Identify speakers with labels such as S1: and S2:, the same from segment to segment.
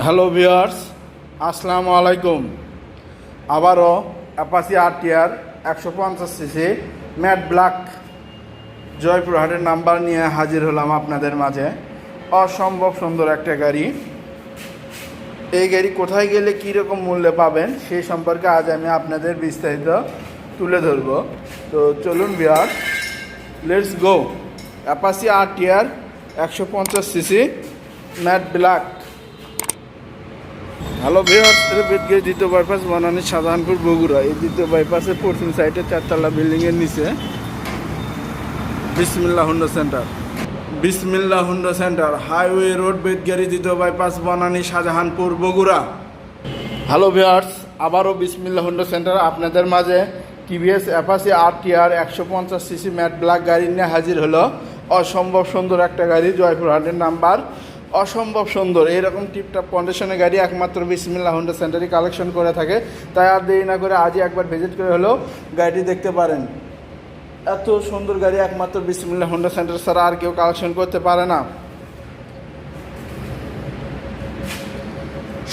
S1: Hello viewers, আসসালামু আলাইকুম। আবারও Apache RTR 150 CC matt black জয়পুরহাটের নাম্বার নিয়ে হাজির হলাম আপনাদের মাঝে। অসম্ভব সুন্দর একটা গাড়ি। এই গাড়ি কোথায় গেলে কীরকম মূল্যে পাবেন সেই সম্পর্কে আজ আমি আপনাদের বিস্তারিত তুলে ধরব। তো চলুন viewers, let's go. Apache RTR 150 CC matt black. Hello viewers, বেদগেট দ্বিতীয় বাইপাস বনানী শাহজাহানপুর বগুড়া। এই দ্বিতীয় বাইপাসের পশ্চিম সাইডে 4তলা বিল্ডিংয়ের নিচে বিসমিল্লাহ হুন্ডা সেন্টার। বিসমিল্লাহ হুন্ডা সেন্টার, হাইওয়ে রোড, বেদগেট দ্বিতীয় bypass Banani Shahjahanpur Bogura. Hello viewers, আবারও বিসমিল্লাহ হুন্ডা সেন্টার আপনাদের মাঝে TVS Apache RTR 150 CC matt black গাড়ি নিয়ে হাজির হলো। অসম্ভব সুন্দর একটা গাড়ি, জয়পুরহাটের নাম্বার। অসম্ভব সুন্দর এরকম টিপটপ কন্ডিশনের গাড়ি একমাত্র বিসমিল্লাহ হুন্ডা সেন্টারই কালেকশন করে থাকে। তাই আর দেরি না করে আজই একবার ভিজিট করে হলেও গাড়িটি দেখতে পারেন। এত সুন্দর গাড়ি একমাত্র বিসমিল্লাহ হুন্ডা সেন্টার ছাড়া আর কেউ কালেকশন করতে পারে না।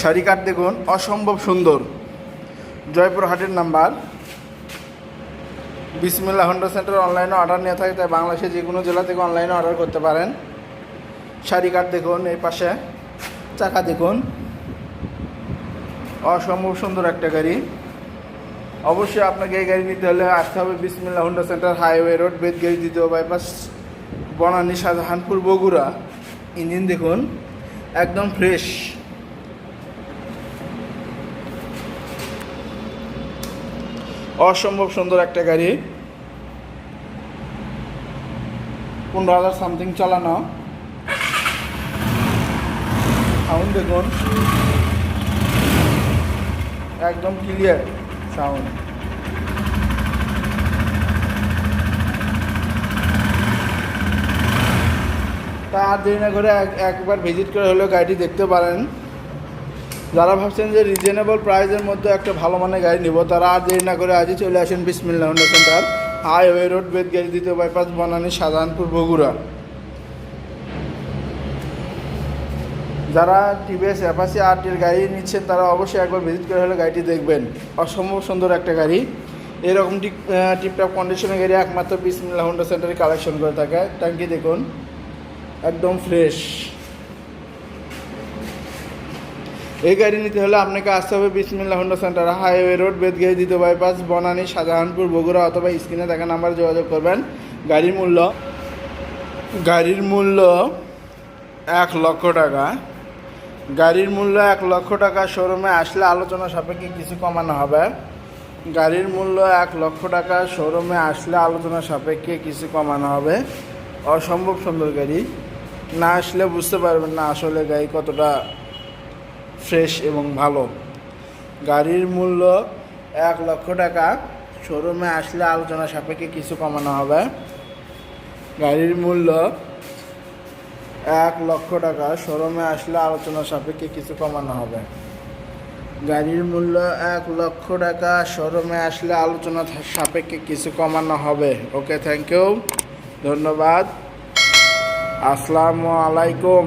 S1: শাড়ি কাট দেখুন, অসম্ভব সুন্দর। জয়পুরহাটের নাম্বার। বিসমিল্লাহ হুন্ডা সেন্টার অনলাইনে অর্ডার নিয়ে থাকে, তাই বাংলাদেশের যে কোনো জেলা থেকে অনলাইনে অর্ডার করতে পারেন। শাড়ি কাট দেখুন, এই পাশে চাকা দেখুন, অসম্ভব সুন্দর একটা গাড়ি। অবশ্যই আপনাকে এই গাড়ি নিতে হলে আসতে হবে বিসমিল্লাহ হুন্ডা সেন্টার, হাইওয়ে রোড, বেদগেট দ্বিতীয় বাইপাস বনানী শাহজাহানপুর বগুড়া। ইঞ্জিন দেখুন, একদম ফ্রেশ। অসম্ভব সুন্দর একটা গাড়ি। 15,000 সামথিং চালানো। সাউন্ড দেখুন, একদম ক্লিয়ার সাউন্ড। তা আর দেরি না করে একবার ভিজিট করে হলেও গাড়িটি দেখতে পারেন। যারা ভাবছেন যে রিজনেবল প্রাইসের মধ্যে একটা ভালো মানের গাড়ি নিব, তারা আর দেরি না করে আজই চলে আসেন বিসমিল্লাহ হুন্ডা সেন্টার, হাইওয়ে রোড, বেদগেট দ্বিতীয় বাইপাস বনানী শাহজাহানপুর বগুড়া। যারা টিভিএস অ্যাপাচি আরটিআর গাড়ি নিচ্ছেন তারা অবশ্যই একবার ভিজিট করে হলে গাড়িটি দেখবেন। অসম্ভব সুন্দর একটা গাড়ি। এরকম টিপটপ কন্ডিশনের গাড়ি একমাত্র বিসমিল্লাহ হুন্ডা সেন্টারে কালেকশন করে থাকে। ট্যাঙ্কি দেখুন, একদম ফ্রেশ। এই গাড়ি নিতে হলে আপনাকে আসতে হবে বিসমিল্লাহ হুন্ডা সেন্টার, হাইওয়ে রোড, বেদগেট দ্বিতীয় বাইপাস বনানী শাহজাহানপুর বগুড়া, অথবা স্ক্রিনে দেখা নাম্বারে যোগাযোগ করবেন। গাড়ির মূল্য 1 লক্ষ টাকা। গাড়ির মূল্য 1 লক্ষ টাকা। শোরুমে আসলে আলোচনা সাপেক্ষে কিছু কমানো হবে। গাড়ির মূল্য 1 লক্ষ টাকা। শোরুমে আসলে আলোচনা সাপেক্ষে কিছু কমানো হবে। অসম্ভব সুন্দর গাড়ি। না আসলে বুঝতে পারবেন না আসলে গাড়ি কতটা ফ্রেশ এবং ভালো। গাড়ির মূল্য 1 লক্ষ টাকা। শোরুমে আসলে আলোচনা সাপেক্ষে কিছু কমানো হবে। গাড়ির মূল্য 1 লক্ষ টাকা। শোরুমে আসলে আলোচনা সাপেক্ষে কিছু কমানো হবে। গাড়ির মূল্য 1 লক্ষ টাকা। শোরুমে আসলে আলোচনা সাপেক্ষে কিছু কমানো হবে। ওকে, থ্যাংক ইউ, ধন্যবাদ, আসসালামু আলাইকুম।